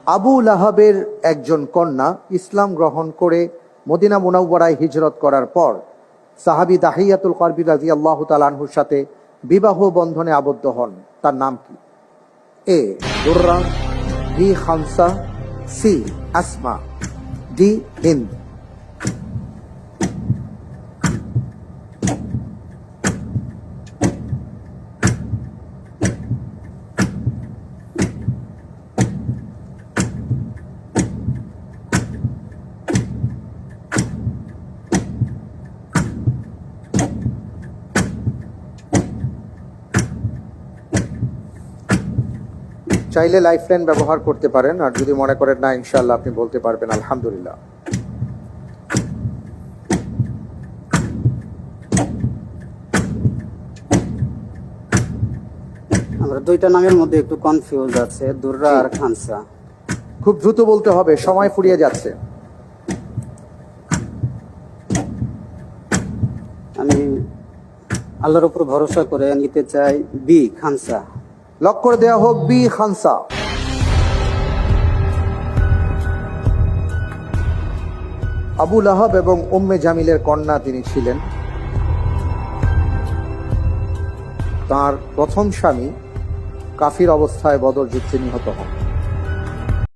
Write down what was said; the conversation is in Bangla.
আবু লাহাবের একজন কন্যা ইসলাম গ্রহণ করে মদিনা মুনাওয়ারায় হিজরত করার পর সাহাবী দাহিয়াতুল কারবি রাদিয়াল্লাহু তাআলা আনহুর সাথে বিবাহ বন্ধনে আবদ্ধ হন। তার নাম কি? A Durrah, B Khansa, C Asma, D Hind. চাইলে লাইফলাইন ব্যবহার করতে পারেন, আর যদি মনে করেন না ইনশাআল্লাহ আপনি বলতে পারবেন আলহামদুলিল্লাহ। আমরা দুইটা নামের মধ্যে একটু কনফিউজ আছে, দুররা আর খানসা। খুব দ্রুত বলতে হবে, সময় ফুরিয়ে যাচ্ছে। আমি আল্লাহর উপর ভরসা করে নিতে চাই বি খানসা। লক করে দেওয়া হোক বি খানসা। আবু লাহাব এবং উম্মে জামিলের কন্যা তিনি ছিলেন। তার প্রথম স্বামী কাফির অবস্থায় বদর যুদ্ধে নিহত হন।